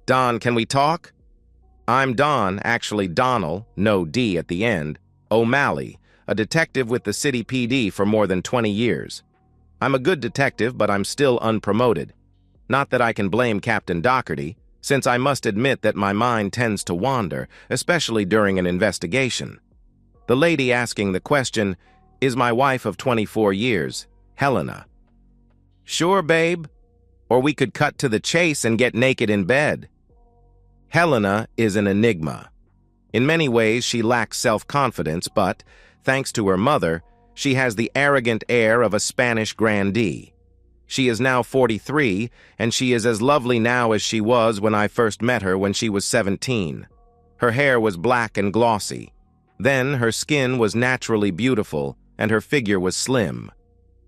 Don, can we talk? I'm Don, actually Donald, no D at the end, O'Malley, a detective with the City PD for more than 20 years. I'm a good detective, but I'm still unpromoted. Not that I can blame Captain Doherty, since I must admit that my mind tends to wander, especially during an investigation. The lady asking the question is my wife of 24 years, Helena. Sure, babe? Or we could cut to the chase and get naked in bed. Helena is an enigma. In many ways, she lacks self-confidence, but, thanks to her mother, she has the arrogant air of a Spanish grandee. She is now 43, and she is as lovely now as she was when I first met her when she was 17. Her hair was black and glossy. Then her skin was naturally beautiful, and her figure was slim.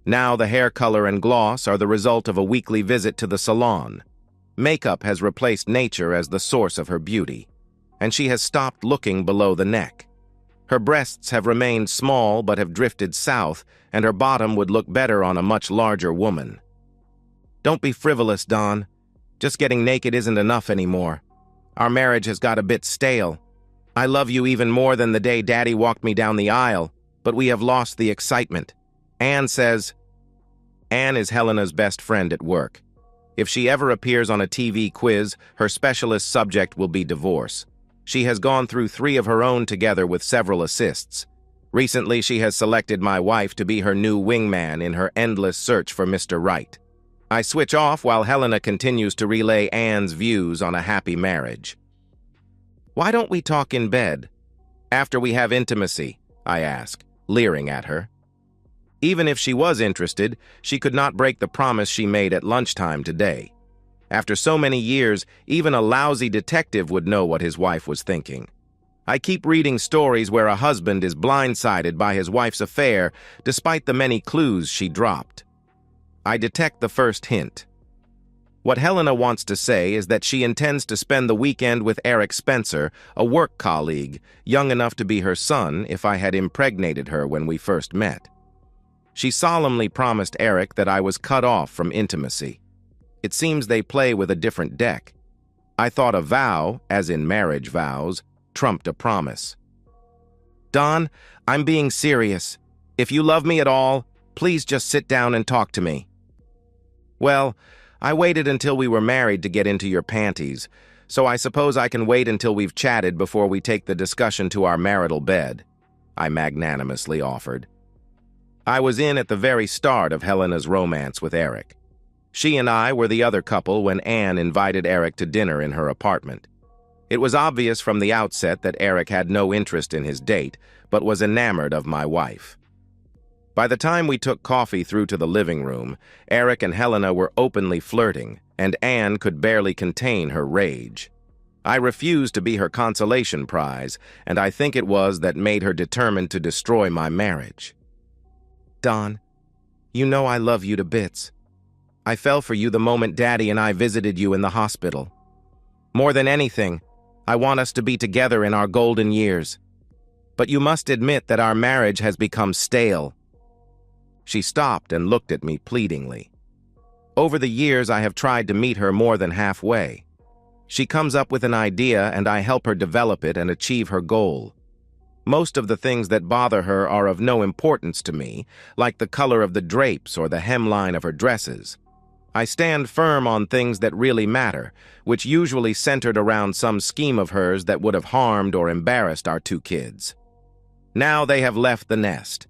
Now the hair color and gloss are the result of a weekly visit to the salon. Makeup has replaced nature as the source of her beauty, and she has stopped looking below the neck. Her breasts have remained small but have drifted south, and her bottom would look better on a much larger woman. Don't be frivolous, Don. Just getting naked isn't enough anymore. Our marriage has got a bit stale. I love you even more than the day Daddy walked me down the aisle, but we have lost the excitement. Anne says... Anne is Helena's best friend at work. If she ever appears on a TV quiz, her specialist subject will be divorce. She has gone through 3 of her own together with several assists. Recently, she has selected my wife to be her new wingman in her endless search for Mr. Right. I switch off while Helena continues to relay Anne's views on a happy marriage. Why don't we talk in bed? After we have intimacy, I ask, leering at her. Even if she was interested, she could not break the promise she made at lunchtime today. After so many years, even a lousy detective would know what his wife was thinking. I keep reading stories where a husband is blindsided by his wife's affair despite the many clues she dropped. I detect the first hint. What Helena wants to say is that she intends to spend the weekend with Eric Spencer, a work colleague, young enough to be her son if I had impregnated her when we first met. She solemnly promised Eric that I was cut off from intimacy. It seems they play with a different deck. I thought a vow, as in marriage vows, trumped a promise. Don, I'm being serious. If you love me at all, please just sit down and talk to me. Well, I waited until we were married to get into your panties, so I suppose I can wait until we've chatted before we take the discussion to our marital bed, I magnanimously offered. I was in at the very start of Helena's romance with Eric. She and I were the other couple when Anne invited Eric to dinner in her apartment. It was obvious from the outset that Eric had no interest in his date, but was enamored of my wife. By the time we took coffee through to the living room, Eric and Helena were openly flirting, and Anne could barely contain her rage. I refused to be her consolation prize, and I think it was that made her determined to destroy my marriage. Don, you know I love you to bits. I fell for you the moment Daddy and I visited you in the hospital. More than anything, I want us to be together in our golden years. But you must admit that our marriage has become stale. She stopped and looked at me pleadingly. Over the years, I have tried to meet her more than halfway. She comes up with an idea and I help her develop it and achieve her goal. Most of the things that bother her are of no importance to me, like the color of the drapes or the hemline of her dresses. I stand firm on things that really matter, which usually centered around some scheme of hers that would have harmed or embarrassed our 2 kids. Now they have left the nest.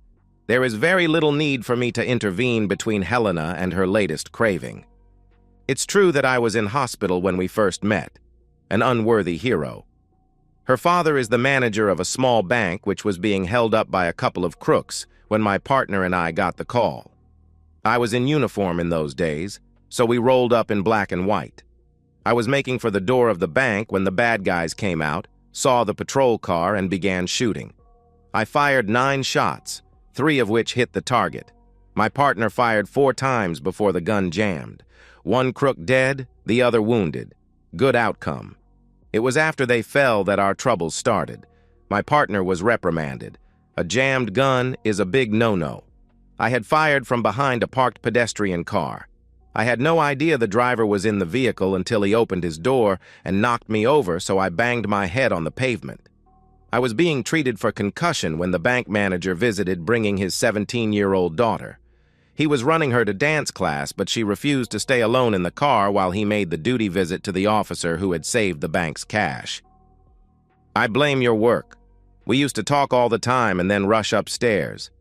There is very little need for me to intervene between Helena and her latest craving. It's true that I was in hospital when we first met, an unworthy hero. Her father is the manager of a small bank which was being held up by a couple of crooks when my partner and I got the call. I was in uniform in those days, so we rolled up in black and white. I was making for the door of the bank when the bad guys came out, saw the patrol car, and began shooting. I fired 9 shots, 3 of which hit the target. My partner fired 4 times before the gun jammed. 1 crook dead, the other wounded. Good outcome. It was after they fell that our troubles started. My partner was reprimanded. A jammed gun is a big no-no. I had fired from behind a parked pedestrian car. I had no idea the driver was in the vehicle until he opened his door and knocked me over, so I banged my head on the pavement. I was being treated for concussion when the bank manager visited, bringing his 17-year-old daughter. He was running her to dance class, but she refused to stay alone in the car while he made the duty visit to the officer who had saved the bank's cash. I blame your work. We used to talk all the time and then rush upstairs.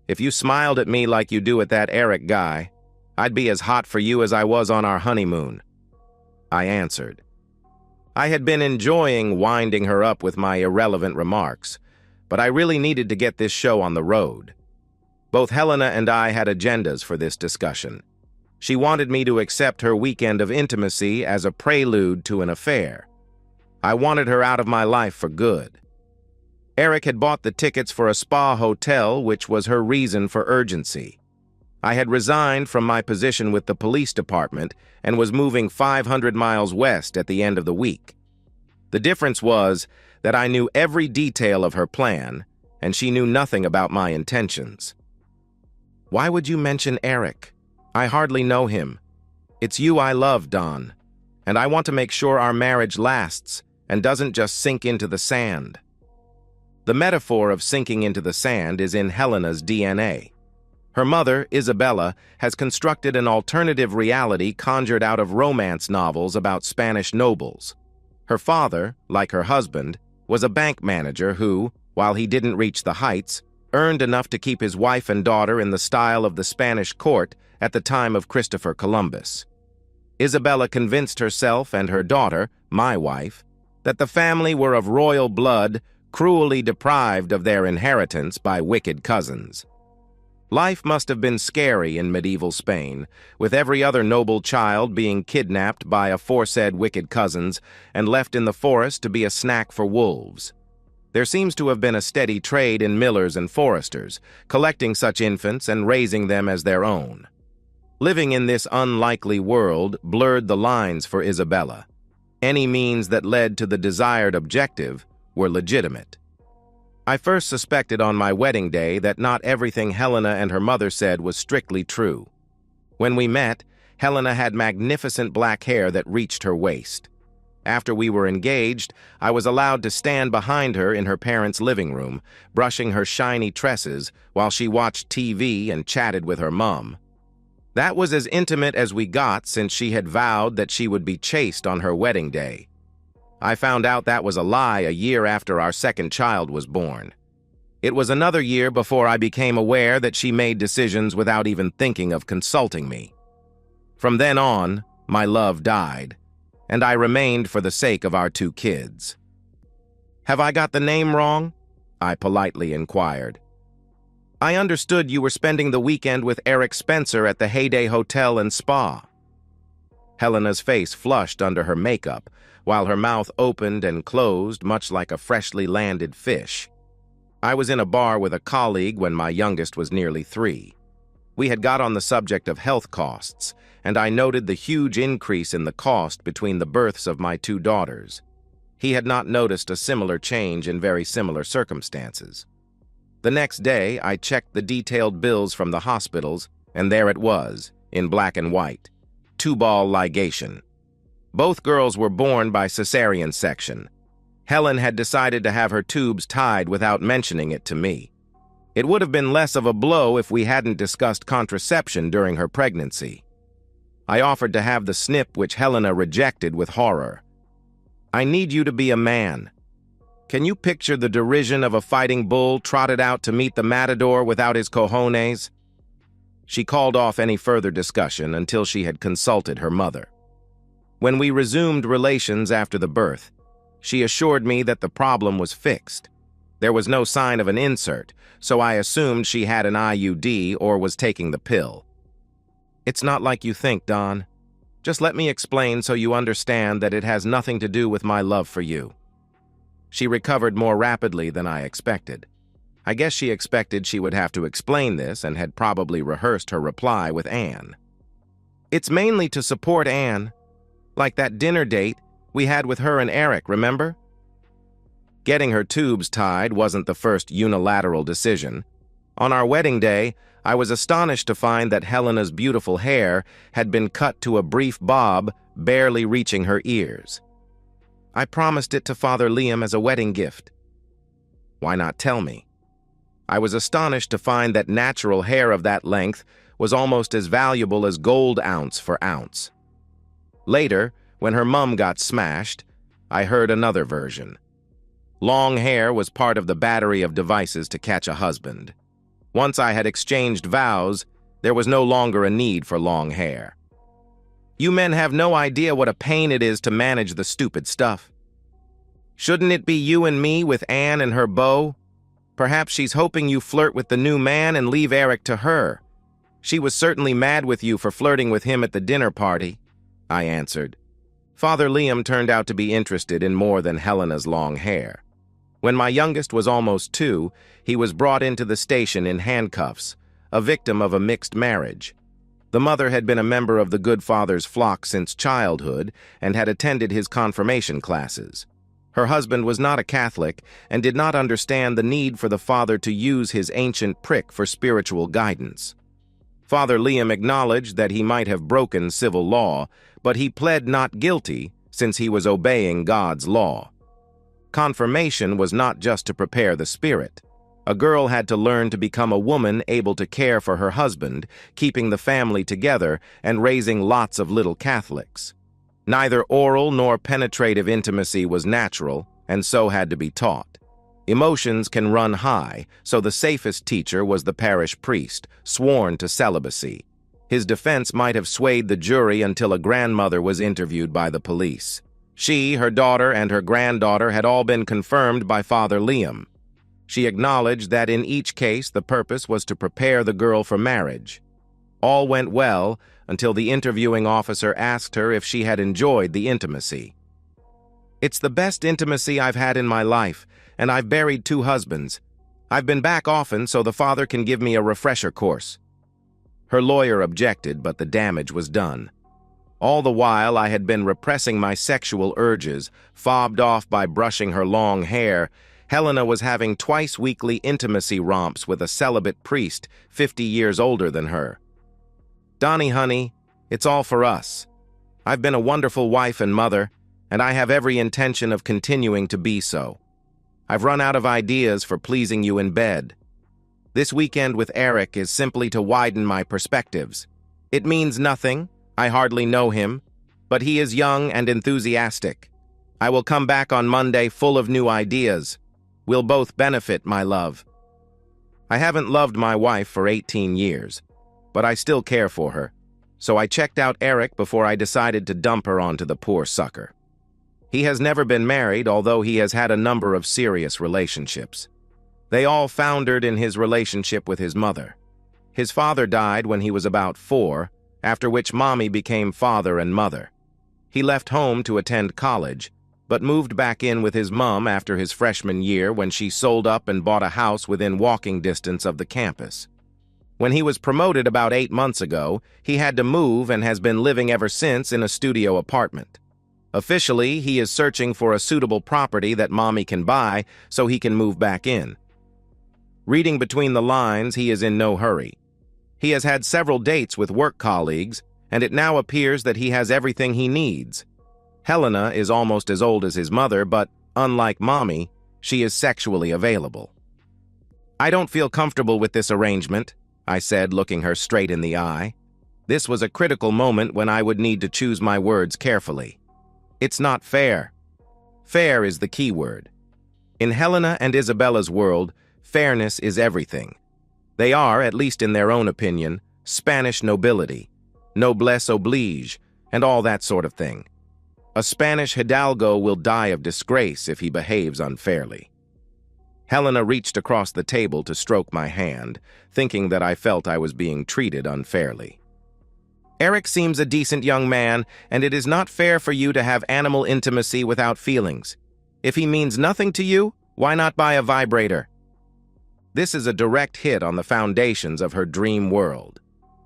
If you smiled at me like you do at that Eric guy, I'd be as hot for you as I was on our honeymoon. I answered. I had been enjoying winding her up with my irrelevant remarks, but I really needed to get this show on the road. Both Helena and I had agendas for this discussion. She wanted me to accept her weekend of intimacy as a prelude to an affair. I wanted her out of my life for good. Eric had bought the tickets for a spa hotel, which was her reason for urgency. I had resigned from my position with the police department and was moving 500 miles west at the end of the week. The difference was that I knew every detail of her plan, and she knew nothing about my intentions. Why would you mention Eric? I hardly know him. It's you I love, Don, and I want to make sure our marriage lasts and doesn't just sink into the sand. The metaphor of sinking into the sand is in Helena's DNA. Her mother, Isabella, has constructed an alternative reality conjured out of romance novels about Spanish nobles. Her father, like her husband, was a bank manager who, while he didn't reach the heights, earned enough to keep his wife and daughter in the style of the Spanish court at the time of Christopher Columbus. Isabella convinced herself and her daughter, my wife, that the family were of royal blood, cruelly deprived of their inheritance by wicked cousins. Life must have been scary in medieval Spain, with every other noble child being kidnapped by aforesaid wicked cousins and left in the forest to be a snack for wolves. There seems to have been a steady trade in millers and foresters, collecting such infants and raising them as their own. Living in this unlikely world blurred the lines for Isabella. Any means that led to the desired objective were legitimate. I first suspected on my wedding day that not everything Helena and her mother said was strictly true. When we met, Helena had magnificent black hair that reached her waist. After we were engaged, I was allowed to stand behind her in her parents' living room, brushing her shiny tresses while she watched TV and chatted with her mom. That was as intimate as we got since she had vowed that she would be chaste on her wedding day. I found out that was a lie a year after our second child was born. It was another year before I became aware that she made decisions without even thinking of consulting me. From then on, my love died, and I remained for the sake of our 2 kids. Have I got the name wrong? I politely inquired. I understood you were spending the weekend with Eric Spencer at the Heyday Hotel and Spa. Helena's face flushed under her makeup, while her mouth opened and closed much like a freshly landed fish. I was in a bar with a colleague when my youngest was nearly 3. We had got on the subject of health costs, and I noted the huge increase in the cost between the births of my 2 daughters. He had not noticed a similar change in very similar circumstances. The next day, I checked the detailed bills from the hospitals, and there it was, in black and white. Tubal ligation. Both girls were born by cesarean section. Helen had decided to have her tubes tied without mentioning it to me. It would have been less of a blow if we hadn't discussed contraception during her pregnancy. I offered to have the snip, which Helena rejected with horror. I need you to be a man. Can you picture the derision of a fighting bull trotted out to meet the matador without his cojones? She called off any further discussion until she had consulted her mother. When we resumed relations after the birth, she assured me that the problem was fixed. There was no sign of an insert, so I assumed she had an IUD or was taking the pill. It's not like you think, Don. Just let me explain so you understand that it has nothing to do with my love for you. She recovered more rapidly than I expected. I guess she expected she would have to explain this and had probably rehearsed her reply with Anne. It's mainly to support Anne. Like that dinner date we had with her and Eric, remember? Getting her tubes tied wasn't the first unilateral decision. On our wedding day, I was astonished to find that Helena's beautiful hair had been cut to a brief bob, barely reaching her ears. I promised it to Father Liam as a wedding gift. Why not tell me? I was astonished to find that natural hair of that length was almost as valuable as gold ounce for ounce. Later, when her mum got smashed, I heard another version. Long hair was part of the battery of devices to catch a husband. Once I had exchanged vows, there was no longer a need for long hair. You men have no idea what a pain it is to manage the stupid stuff. Shouldn't it be you and me with Anne and her beau? Perhaps she's hoping you flirt with the new man and leave Eric to her. She was certainly mad with you for flirting with him at the dinner party, I answered. Father Liam turned out to be interested in more than Helena's long hair. When my youngest was almost 2, he was brought into the station in handcuffs, a victim of a mixed marriage. The mother had been a member of the Good Father's flock since childhood and had attended his confirmation classes. Her husband was not a Catholic and did not understand the need for the father to use his ancient prick for spiritual guidance. Father Liam acknowledged that he might have broken civil law, but he pled not guilty since he was obeying God's law. Confirmation was not just to prepare the spirit. A girl had to learn to become a woman able to care for her husband, keeping the family together and raising lots of little Catholics. Neither oral nor penetrative intimacy was natural, and so had to be taught. Emotions can run high, so the safest teacher was the parish priest, sworn to celibacy. His defense might have swayed the jury until a grandmother was interviewed by the police. She, her daughter, and her granddaughter had all been confirmed by Father Liam. She acknowledged that in each case the purpose was to prepare the girl for marriage. All went well until the interviewing officer asked her if she had enjoyed the intimacy. "It's the best intimacy I've had in my life, and I've buried 2 husbands. I've been back often so the father can give me a refresher course." Her lawyer objected, but the damage was done. All the while I had been repressing my sexual urges, fobbed off by brushing her long hair. Helena was having twice-weekly intimacy romps with a celibate priest 50 years older than her. "Donnie, honey, it's all for us. I've been a wonderful wife and mother, and I have every intention of continuing to be so. I've run out of ideas for pleasing you in bed. This weekend with Eric is simply to widen my perspectives. It means nothing. I hardly know him, but he is young and enthusiastic. I will come back on Monday full of new ideas. We'll both benefit, my love. I haven't loved my wife for 18 years, but I still care for her, so I checked out Eric before I decided to dump her onto the poor sucker. He has never been married, although he has had a number of serious relationships. They all foundered in his relationship with his mother. His father died when he was about 4, after which Mommy became father and mother. He left home to attend college, but moved back in with his mom after his freshman year when she sold up and bought a house within walking distance of the campus. When he was promoted about 8 months ago, he had to move and has been living ever since in a studio apartment. Officially, he is searching for a suitable property that Mommy can buy so he can move back in. Reading between the lines, he is in no hurry. He has had several dates with work colleagues, and it now appears that he has everything he needs. Helena is almost as old as his mother, but, unlike Mommy, she is sexually available. "I don't feel comfortable with this arrangement," I said, looking her straight in the eye. This was a critical moment when I would need to choose my words carefully. "It's not fair." Fair is the key word. In Helena and Isabella's world, fairness is everything. They are, at least in their own opinion, Spanish nobility, noblesse oblige, and all that sort of thing. A Spanish hidalgo will die of disgrace if he behaves unfairly. Helena reached across the table to stroke my hand, thinking that I felt I was being treated unfairly. "Eric seems a decent young man, and it is not fair for you to have animal intimacy without feelings. If he means nothing to you, why not buy a vibrator?" This is a direct hit on the foundations of her dream world.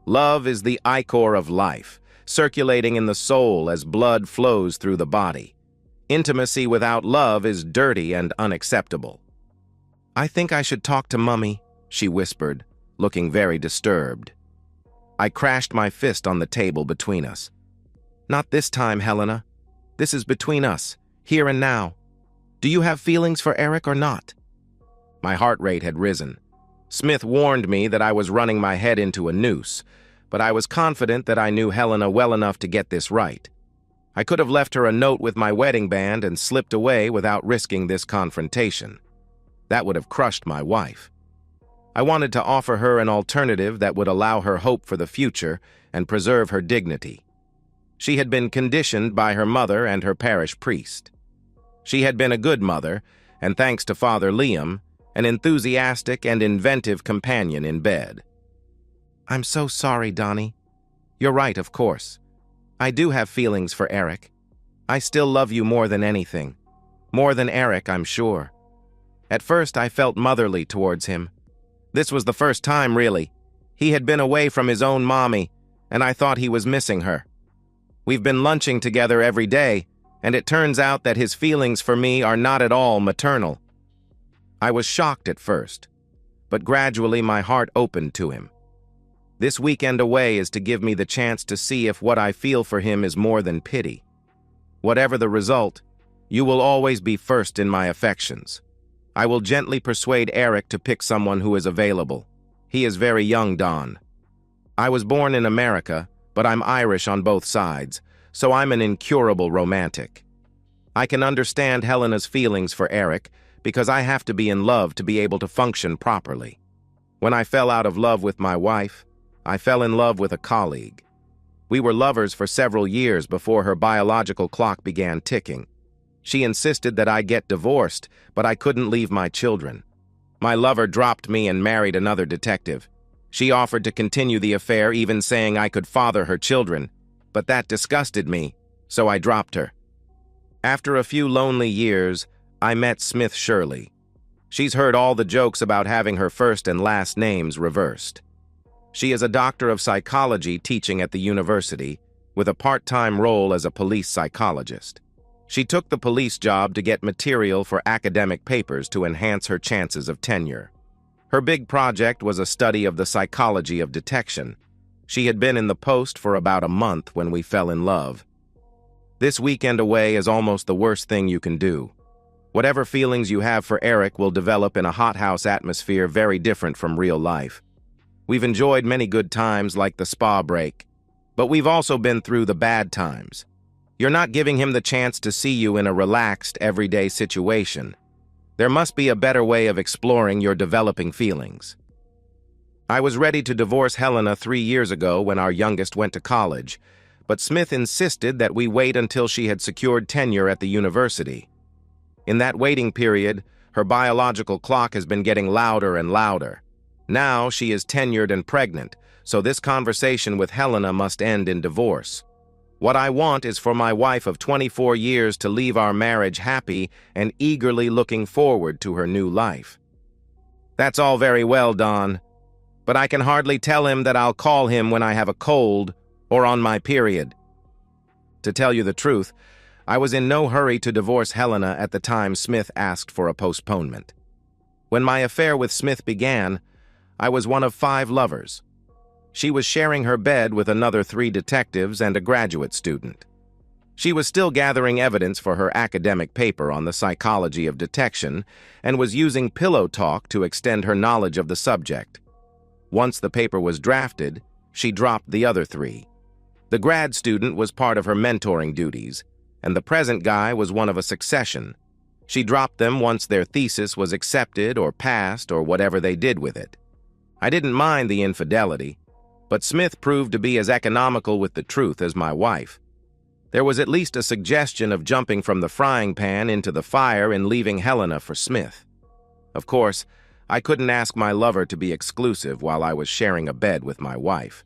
Love is the ichor of life, circulating in the soul as blood flows through the body. Intimacy without love is dirty and unacceptable. "I think I should talk to Mummy," she whispered, looking very disturbed. I crashed my fist on the table between us. Not this time, Helena. This is between us, here and now. Do you have feelings for Eric or not? My heart rate had risen. Smith warned me that I was running my head into a noose, but I was confident that I knew Helena well enough to get this right. I could have left her a note with my wedding band and slipped away without risking this confrontation. That would have crushed my wife. I wanted to offer her an alternative that would allow her hope for the future and preserve her dignity. She had been conditioned by her mother and her parish priest. She had been a good mother, and thanks to Father Liam, an enthusiastic and inventive companion in bed. I'm so sorry, Donnie. You're right, of course. I do have feelings for Eric. I still love you more than anything. More than Eric, I'm sure. At first, I felt motherly towards him. This was the first time, really. He had been away from his own mommy, and I thought he was missing her. We've been lunching together every day, and it turns out that his feelings for me are not at all maternal. I was shocked at first, but gradually my heart opened to him. This weekend away is to give me the chance to see if what I feel for him is more than pity. Whatever the result, you will always be first in my affections. I will gently persuade Eric to pick someone who is available. He is very young, Don. I was born in America, but I'm Irish on both sides, so I'm an incurable romantic. I can understand Helena's feelings for Eric because I have to be in love to be able to function properly. When I fell out of love with my wife, I fell in love with a colleague. We were lovers for several years before her biological clock began ticking. She insisted that I get divorced, but I couldn't leave my children. My lover dropped me and married another detective. She offered to continue the affair, even saying I could father her children, but that disgusted me, so I dropped her. After a few lonely years, I met Smith Shirley. She's heard all the jokes about having her first and last names reversed. She is a doctor of psychology teaching at the university, with a part-time role as a police psychologist. She took the police job to get material for academic papers to enhance her chances of tenure. Her big project was a study of the psychology of detection. She had been in the post for about a month when we fell in love. This weekend away is almost the worst thing you can do. Whatever feelings you have for Eric will develop in a hothouse atmosphere very different from real life. We've enjoyed many good times like the spa break, but we've also been through the bad times. You're not giving him the chance to see you in a relaxed, everyday situation. There must be a better way of exploring your developing feelings. I was ready to divorce Helena 3 years ago when our youngest went to college, but Smith insisted that we wait until she had secured tenure at the university. In that waiting period, her biological clock has been getting louder and louder. Now she is tenured and pregnant, so this conversation with Helena must end in divorce. What I want is for my wife of 24 years to leave our marriage happy and eagerly looking forward to her new life. That's all very well, Don, but I can hardly tell him that I'll call him when I have a cold or on my period. To tell you the truth, I was in no hurry to divorce Helena at the time Smith asked for a postponement. When my affair with Smith began, I was one of 5 lovers. She was sharing her bed with another 3 detectives and a graduate student. She was still gathering evidence for her academic paper on the psychology of detection and was using pillow talk to extend her knowledge of the subject. Once the paper was drafted, she dropped the other 3. The grad student was part of her mentoring duties, and the present guy was one of a succession. She dropped them once their thesis was accepted or passed or whatever they did with it. I didn't mind the infidelity, but Smith proved to be as economical with the truth as my wife. There was at least a suggestion of jumping from the frying pan into the fire and leaving Helena for Smith. Of course, I couldn't ask my lover to be exclusive while I was sharing a bed with my wife.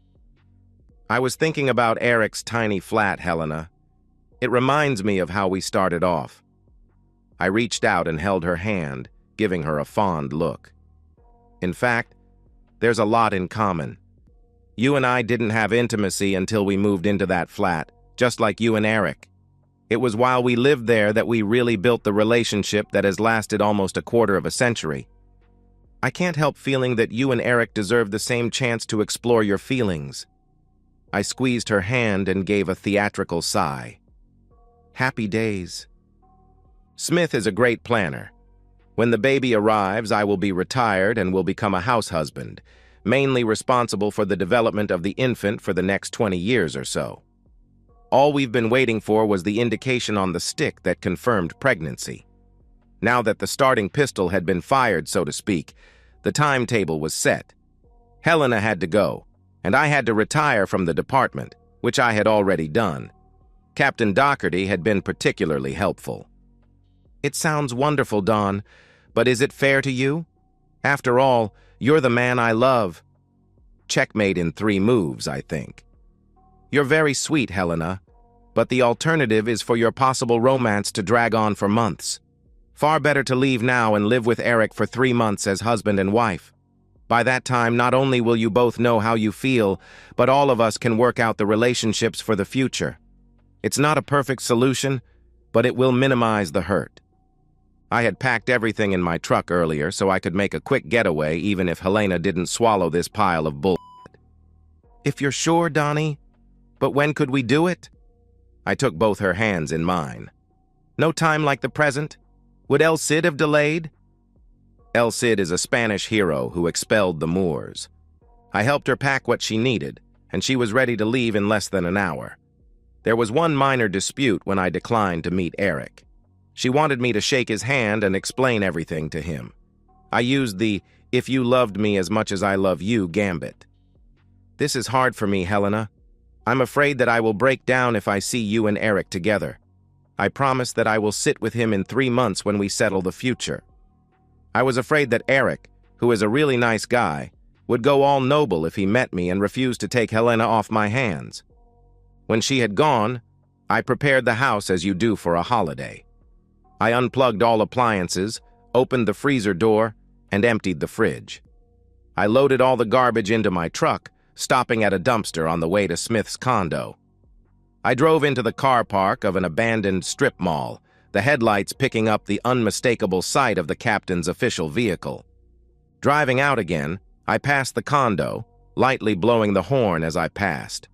I was thinking about Eric's tiny flat, Helena. It reminds me of how we started off. I reached out and held her hand, giving her a fond look. In fact, there's a lot in common. You and I didn't have intimacy until we moved into that flat, just like you and Eric. It was while we lived there that we really built the relationship that has lasted almost a quarter of a century. I can't help feeling that you and Eric deserve the same chance to explore your feelings. I squeezed her hand and gave a theatrical sigh. Happy days. Smith is a great planner. When the baby arrives, I will be retired and will become a house husband, mainly responsible for the development of the infant for the next 20 years or so. All we've been waiting for was the indication on the stick that confirmed pregnancy. Now that the starting pistol had been fired, so to speak, the timetable was set. Helena had to go, and I had to retire from the department, which I had already done. Captain Doherty had been particularly helpful. It sounds wonderful, Don, but is it fair to you? After all, you're the man I love. Checkmate in 3 moves, I think. You're very sweet, Helena, but the alternative is for your possible romance to drag on for months. Far better to leave now and live with Eric for 3 months as husband and wife. By that time, not only will you both know how you feel, but all of us can work out the relationships for the future. It's not a perfect solution, but it will minimize the hurt. I had packed everything in my truck earlier so I could make a quick getaway even if Helena didn't swallow this pile of bull. If you're sure, Donnie, but when could we do it? I took both her hands in mine. No time like the present? Would El Cid have delayed? El Cid is a Spanish hero who expelled the Moors. I helped her pack what she needed, and she was ready to leave in less than an hour. There was one minor dispute when I declined to meet Eric. She wanted me to shake his hand and explain everything to him. I used the "if you loved me as much as I love you" gambit. This is hard for me, Helena. I'm afraid that I will break down if I see you and Eric together. I promise that I will sit with him in 3 months when we settle the future. I was afraid that Eric, who is a really nice guy, would go all noble if he met me and refused to take Helena off my hands. When she had gone, I prepared the house as you do for a holiday. I unplugged all appliances, opened the freezer door, and emptied the fridge. I loaded all the garbage into my truck, stopping at a dumpster on the way to Smith's condo. I drove into the car park of an abandoned strip mall, the headlights picking up the unmistakable sight of the captain's official vehicle. Driving out again, I passed the condo, lightly blowing the horn as I passed.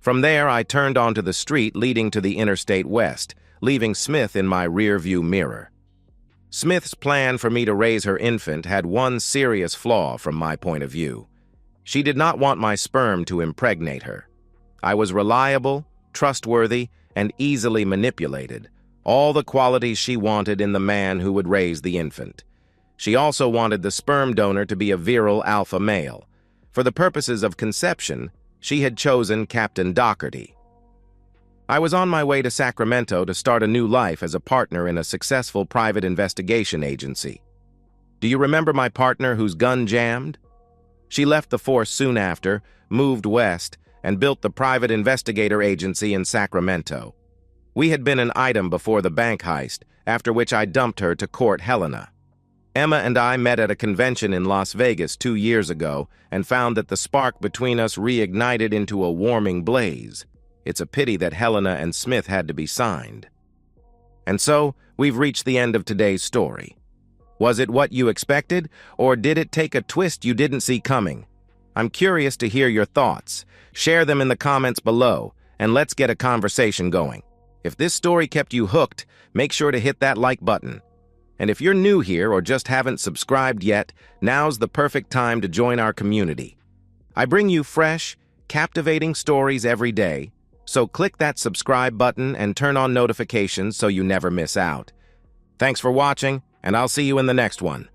From there, I turned onto the street leading to the Interstate West, leaving Smith in my rearview mirror. Smith's plan for me to raise her infant had one serious flaw from my point of view. She did not want my sperm to impregnate her. I was reliable, trustworthy, and easily manipulated, all the qualities she wanted in the man who would raise the infant. She also wanted the sperm donor to be a virile alpha male. For the purposes of conception, she had chosen Captain Doherty. I was on my way to Sacramento to start a new life as a partner in a successful private investigation agency. Do you remember my partner whose gun jammed? She left the force soon after, moved west, and built the private investigator agency in Sacramento. We had been an item before the bank heist, after which I dumped her to court Helena. Emma and I met at a convention in Las Vegas 2 years ago and found that the spark between us reignited into a warming blaze. It's a pity that Helena and Smith had to be signed. And so, we've reached the end of today's story. Was it what you expected, or did it take a twist you didn't see coming? I'm curious to hear your thoughts. Share them in the comments below, and let's get a conversation going. If this story kept you hooked, make sure to hit that like button. And if you're new here or just haven't subscribed yet, now's the perfect time to join our community. I bring you fresh, captivating stories every day, so click that subscribe button and turn on notifications so you never miss out. Thanks for watching, and I'll see you in the next one.